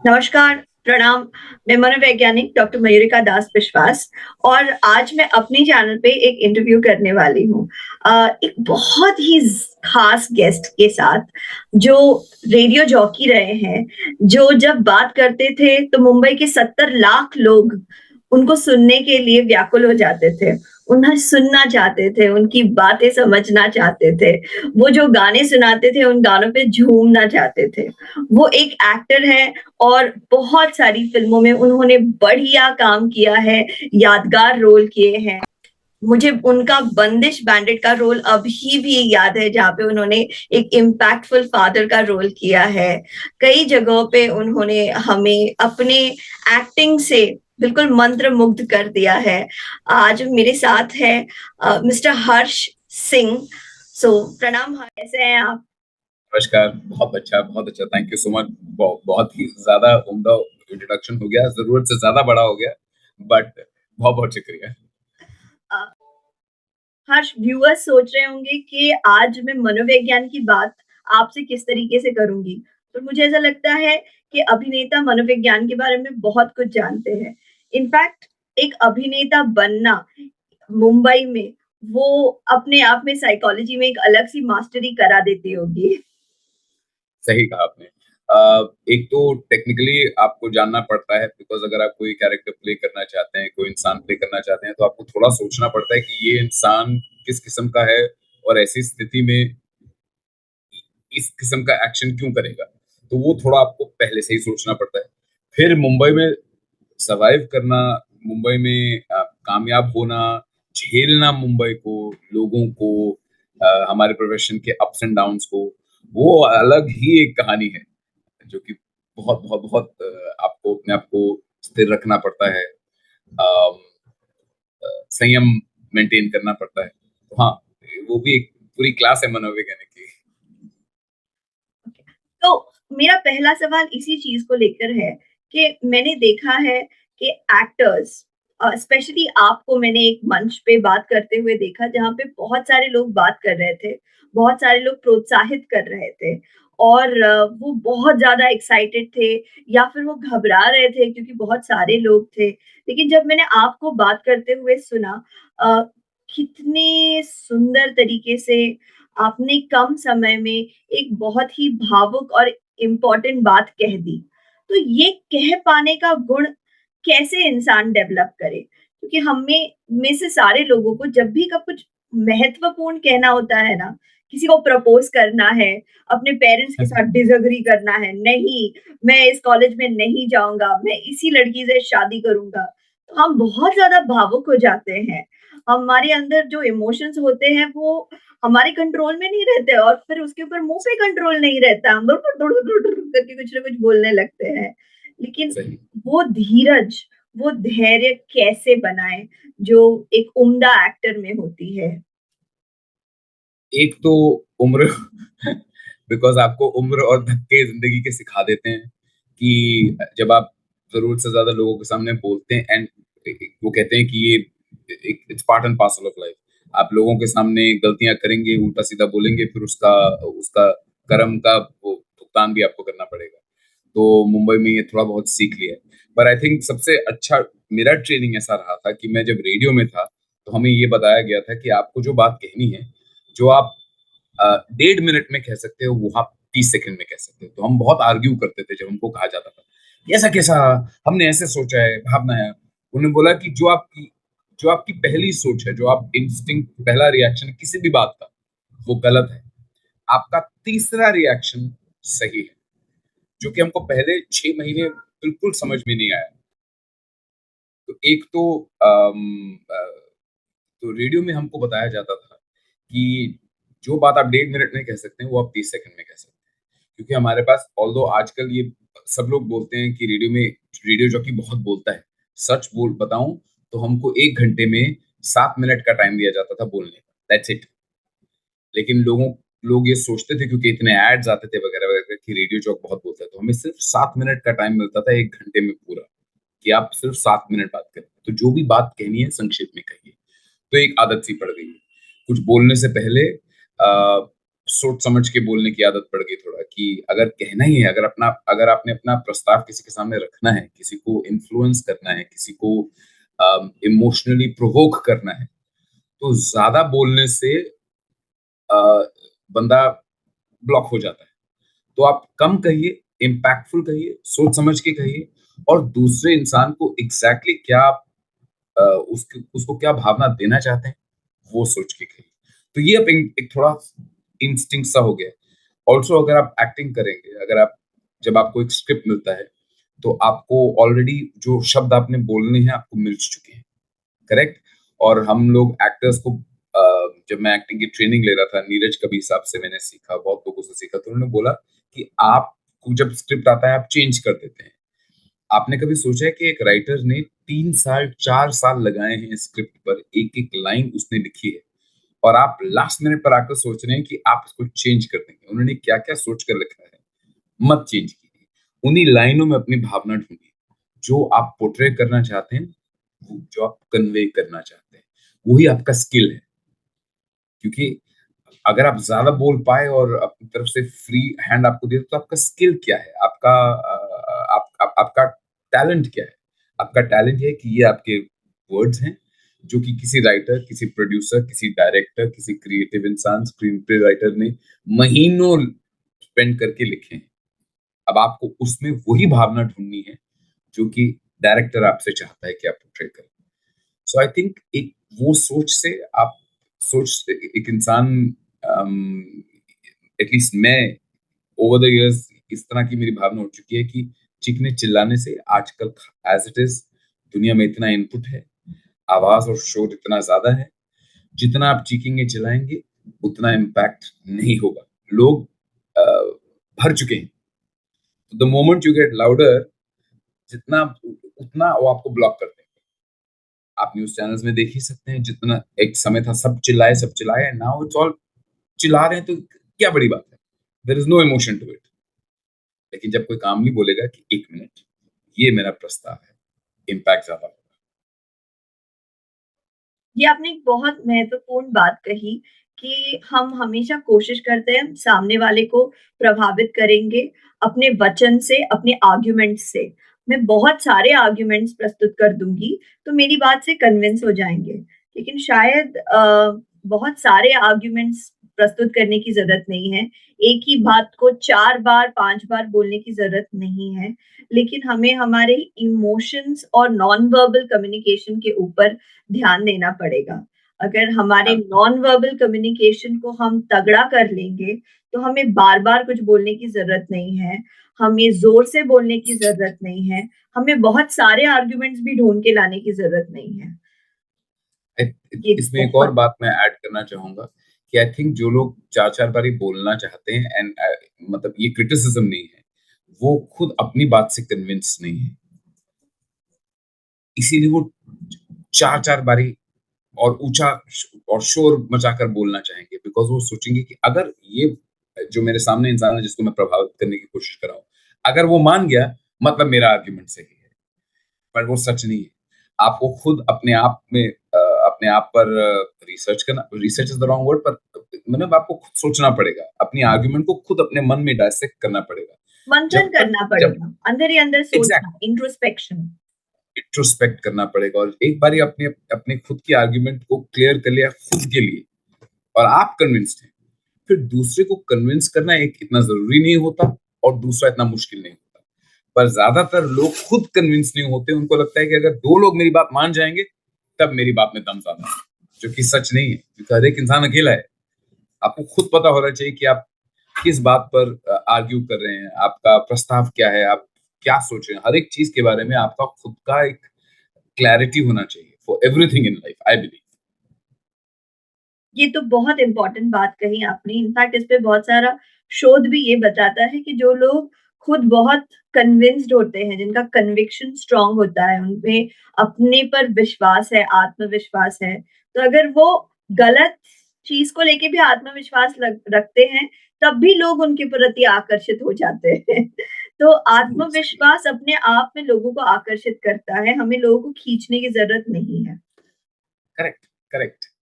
नमस्कार, प्रणाम। मैं मनोवैज्ञानिक डॉक्टर मयूरिका दास विश्वास और आज मैं अपने चैनल पे एक इंटरव्यू करने वाली हूँ। एक बहुत ही खास गेस्ट के साथ जो रेडियो जॉकी रहे हैं, जो जब बात करते थे तो मुंबई के 70 लाख लोग उनको सुनने के लिए व्याकुल हो जाते थे। उन्हें सुनना चाहते थे, उनकी बातें समझना चाहते थे। वो जो गाने सुनाते थे, उन गानों पे झूमना चाहते थे। वो एक एक्टर है और बहुत सारी फ़िल्मों में उन्होंने बढ़िया काम किया है, यादगार रोल किए हैं। मुझे उनका बंदिश बैंडिट का रोल अभी भी याद है, जहाँ पे उन्होंने एक इम्पैक्टफुल फादर का रोल किया है। कई जगहों पे उन्होंने हमें अपने एक्टिंग से बिल्कुल मंत्रमुग्ध कर दिया है। आज मेरे साथ है मिस्टर हर्ष सिंह। प्रणाम हर्ष, कैसे हैं आप? नमस्कार। बहुत अच्छा। Thank you so much. बहुत ही ज़्यादा उम्दा इंट्रोडक्शन हो गया, ज़रूरत से ज़्यादा बड़ा हो गया, बट बहुत-बहुत शुक्रिया। अ, हर्ष, व्यूअर्स सोच रहे होंगे कि आज मैं मनोविज्ञान की बात आपसे किस तरीके से करूँगी। तो मुझे ऐसा लगता है कि अभिनेता मनोविज्ञान के बारे में बहुत कुछ जानते हैं। इनफैक्ट एक अभिनेता बनना मुंबई में, वो अपने आप में साइकोलॉजी में एक अलग-सी मास्टरी करा देती होगी। सही कहा आपने। एक तो टेक्निकली आपको जानना पड़ता है बिकॉज़ अगर आप कोई कैरेक्टर प्ले करना चाहते हैं, कोई इंसान प्ले करना चाहते हैं, तो आपको थोड़ा सोचना पड़ता है कि ये इंसान किस किस्म का है और ऐसी स्थिति में इस किस्म का एक्शन क्यों करेगा। तो वो थोड़ा आपको पहले से ही सोचना पड़ता है। फिर मुंबई में सर्वाइव करना, मुंबई में कामयाब होना, झेलना मुंबई को, लोगों को, हमारे प्रोफेशन के अप्स एंड डाउन्स को, वो अलग ही एक कहानी है, जो कि आपको अपने आप को स्थिर रखना पड़ता है। अम, संयम मेंटेन करना पड़ता है। तो हाँ, वो भी एक पूरी क्लास है मनोवैज्ञानिक की। तो मेरा पहला सवाल इसी चीज़ को लेकर है कि मैंने देखा है कि एक्टर्स, स्पेशली आपको मैंने एक मंच पे बात करते हुए देखा, जहाँ पे बहुत सारे लोग बात कर रहे थे, बहुत सारे लोग प्रोत्साहित कर रहे थे और वो बहुत ज़्यादा एक्साइटेड थे या फिर वो घबरा रहे थे क्योंकि बहुत सारे लोग थे। लेकिन जब मैंने आपको बात करते हुए सुना, अ, कितने सुंदर तरीके से आपने कम समय में एक बहुत ही भावुक और इम्पोर्टेंट बात कह दी। तो ये कह पाने का गुण कैसे इंसान डेवलप करे? क्योंकि में से सारे लोगों को जब भी कब कुछ महत्वपूर्ण कहना होता है ना, किसी को प्रपोज़ करना है, अपने पेरेंट्स के साथ डिसएग्री करना है, नहीं, मैं इस कॉलेज में नहीं जाऊँगा, मैं इसी लड़की से शादी करूँगा, तो हम बहुत ज़्यादा भावुक हो जाते हैं। हमारे अंदर जो इमोशंस होते हैं वो हमारे कंट्रोल में नहीं रहते और फिर उसके ऊपर मुँह पे कंट्रोल नहीं रहता। हम लोग करके कुछ ना कुछ बोलने लगते हैं। लेकिन सही। वो धीरज, वो धैर्य कैसे बनाएँ जो एक उम्दा एक्टर में होती है? एक तो उम्र बिकॉज़ आपको उम्र और धक्के ज़िंदगी के सिखा देते हैं कि जब आप ज़रूरत से ज़्यादा लोगों के सामने बोलते हैं एंड वो कहते हैं कि ये एक it's part and parcel of life. आप लोगों के सामने गलतियाँ करेंगे, उल्टा-सीधा बोलेंगे, फिर उसका उसका कर्म का वो भुगतान भी आपको करना पड़ेगा। तो मुंबई में ये थोड़ा बहुत सीख लिया है। पर आई थिंक सबसे अच्छा मेरा ट्रेनिंग ऐसा रहा था कि मैं जब रेडियो में था, तो हमें ये बताया गया था कि आपको जो बात कहनी है, जो आप 1.5 मिनट में कह सकते हो, वो आप 30 सेकंड में कह सकते हो। तो हम बहुत आर्ग्यू करते थे जब हमको कहा जाता था, "ये ऐसा कैसा? हमने ऐसे सोचा है, भावना है।" उन्होंने बोला कि जो आपकी पहली सोच है, जो आप इंस्टिंक्ट पहला रिएक्शन है किसी भी बात का, वो गलत है। आपका तीसरा रिएक्शन सही है, जो कि हमको पहले 6 महीने बिल्कुल समझ में नहीं आया। तो एक तो तो रेडियो में हमको बताया जाता था कि जो बात आप 1.5 मिनट में कह सकते हैं, वो आप 30 सेकंड में कह सकते हैं। क्योंकि हमारे पास ऑल्दो आजकल ये सब लोग बोलते हैं कि रेडियो जॉकी बहुत बोलता है। सच बोल बताऊँ तो हमको 1 घंटे में 7 मिनट का टाइम दिया जाता था बोलने का, दैट्स इट। लेकिन लोग ये सोचते थे क्योंकि इतने एड्स आते थे वगैरह-वगैरह कि रेडियो जॉक बहुत बोलता है, तो हमें सिर्फ 7 मिनट का टाइम मिलता था 1 घंटे में पूरा, कि आप सिर्फ 7 मिनट बात करें। तो जो भी बात कहनी है संक्षेप में कहिए। तो एक आदत सी पड़ गई है। कुछ बोलने से पहले सोच समझ के बोलने की आदत पड़ गई थोड़ा कि अगर कहना ही है, अगर आपने अपना प्रस्ताव किसी के सामने रखना है, किसी को इन्फ्लुएंस करना है, किसी को इमोशनली प्रोवोक करना है, तो ज़्यादा बोलने से अ, बंदा ब्लॉक हो जाता है। तो आप कम कहिए, इम्पैक्टफुल कहिए, सोच समझ के कहिए और दूसरे इंसान को एग्ज़ैक्टली क्या आप उसको क्या भावना देना चाहते हैं, वो सोच के कहिए। तो ये अब एक थोड़ा इंस्टिंक्ट सा हो गया है। ऑल्सो अगर आप एक्टिंग करेंगे, जब आपको एक स्क्रिप्ट मिलता है, तो आपको ऑलरेडी जो शब्द आपने बोलने हैं, आपको मिल चुके हैं, करेक्ट? और हम लोग एक्टर्स को जब मैं एक्टिंग की ट्रेनिंग ले रहा था, नीरज कबीर साहब से मैंने सीखा, बहुत लोगों से सीखा, तो उन्होंने बोला कि आपको जब स्क्रिप्ट आता है, आप चेंज कर देते हैं। आपने कभी सोचा है कि एक राइटर ने 3 साल, 4 साल लगाए हैं स्क्रिप्ट पर, एक-एक लाइन उसने लिखी है और आप लास्ट मिनट पर आकर सोच रहे हैं कि आप इसको चेंज कर देंगे। उन्होंने क्या-क्या सोच कर लिखा है, मत चेंज कीजिए। उन्हीं लाइनों में अपनी भावना ढूँढिए। जो आप पोर्ट्रे करना चाहते हैं, वो जो आप कन्वे करना चाहते हैं, वही आपका स्किल है। क्योंकि अगर आप ज़्यादा बोल पाए और अपनी तरफ से फ्री हैंड आपको दे तो आपका स्किल क्या है? आपका टैलेंट क्या है? आपका टैलेंट ये है कि ये आपके वर्ड्स हैं, जो कि किसी राइटर, किसी प्रोड्यूसर, किसी डायरेक्टर, किसी क्रिएटिव इंसान, स्क्रीन प्ले राइटर ने महीनों स्पेंड करके लिखे हैं। अब आपको उसमें वही भावना ढूँढनी है, जो कि डायरेक्टर आपसे चाहता है कि आप पोर्ट्रे करें। सो आई थिंक एक वो सोच से आप सोच एक इंसान एटलीस्ट मैं ओवर द इयर्स इस तरह की मेरी भावना हो चुकी है कि चीखने चिल्लाने से आजकल एज इट इज दुनिया में इतना इनपुट है, आवाज और शोर इतना ज्यादा है, जितना आप चीखेंगे चिल्लाएंगे उतना इम्पैक्ट नहीं होगा। लोग अ, भर चुके हैं। The moment you get louder, जितना उतना वो आपको ब्लॉक करते हैं। आप न्यूज़ चैनल्स में देख ही सकते हैं, जितना एक समय था सब चिल्लाए एंड नाउ इट्स ऑल चिल्ला रहे हैं तो क्या बड़ी बात है? There is no emotion to it. लेकिन जब कोई कामली बोलेगा कि 1 मिनट, ये मेरा प्रस्ताव है, इम्पैक्ट ज़्यादा होगा। ये आपने एक बहुत महत्वपूर्ण बात कही कि हम हमेशा कोशिश करते हैं सामने वाले को प्रभावित करेंगे अपने वचन से, अपने आर्ग्यूमेंट्स से। मैं बहुत सारे आर्ग्यूमेंट्स प्रस्तुत कर दूँगी, तो मेरी बात से कन्विंस हो जाएँगे। लेकिन शायद बहुत सारे आर्ग्यूमेंट्स प्रस्तुत करने की ज़रूरत नहीं है। एक ही बात को 4 बार, 5 बार बोलने की ज़रूरत नहीं है। लेकिन हमें हमारे इमोशंस और नॉन वर्बल कम्युनिकेशन के ऊपर ध्यान देना पड़ेगा। अगर हमारे हाँ, नॉन वर्बल कम्युनिकेशन को हम तगड़ा कर लेंगे, तो हमें बार-बार कुछ बोलने की ज़रूरत नहीं है, हमें ज़ोर से बोलने की ज़रूरत नहीं है, हमें बहुत सारे आर्ग्यूमेंट्स भी ढूँढ के लाने की ज़रूरत नहीं है। ये इसमें एक और बहुत बात मैं ऐड करना चाहूँगा कि आई थिंक जो लोग 4-4 बारी बोलना चाहते हैं एंड मतलब ये क्रिटिसिज़्म नहीं है, वो खुद अपनी बात से कन्विंस नहीं है। इसीलिए वो 4-4 बारी और ऊँचा और शोर मचाकर बोलना चाहेंगे बिकॉज़ वो सोचेंगे कि अगर ये जो मेरे सामने इंसान है जिसको मैं प्रभावित करने की कोशिश कर रहा हूँ, अगर वो मान गया मतलब मेरा आर्गुमेंट सही है। पर वो सच नहीं है। आपको खुद अपने आप पर research is the wrong word, पर मतलब आपको खुद सोचना पड़ेगा। अपनी आर्गुमेंट को खुद अपने मन में डायसेक्ट करना पड़ेगा। मंथन जब तक करना जब पड़ेगा, अंदर ही अंदर एग्ज़ैक्ट सोचना, इंट्रोस्पेक्शन। इंट्रोस्पेक्ट करना पड़ेगा और एक बारी अपने अपने खुद की आर्गुमेंट को क्लियर कर लिया खुद के लिए और आप कन्विंस्ड हैं, फिर दूसरे को कन्विंस करना एक इतना ज़रूरी नहीं होता और दूसरा इतना मुश्किल नहीं होता। पर ज़्यादातर लोग खुद कन्विंस नहीं होते, उनको लगता है कि अगर 2 लोग मेरी बात मान जाएँगे, तब मेरी बात में दम ज़्यादा है, जो कि सच नहीं है, क्योंकि हर एक इंसान अकेला है। आपको खुद पता होना चाहिए कि आप किस बात पर आर्ग्यू कर रहे हैं, आपका प्रस्ताव क्या है, आप क्या सोच रहे हैं, हर एक चीज़ के बारे में आपका खुद का एक क्लैरिटी होना चाहिए for everything in life I believe. ये तो बहुत इम्पोर्टेंट बात कही आपने। इनफैक्ट इस पे बहुत सारा शोध भी ये बताता है कि जो लोग खुद बहुत कन्विंस्ड होते हैं, जिनका कन्विक्शन स्ट्रॉन्ग होता है, उनमें अपने पर विश्वास है, आत्मविश्वास है, तो अगर वो गलत चीज़ को लेके भी आत्मविश्वास रखते हैं, तब भी लोग उनके प्रति आकर्षित हो जाते हैं। तो आत्मविश्वास अपने आप में लोगों को आकर्षित करता है, हमें लोगों को खींचने की ज़रूरत नहीं है। Correct, correct.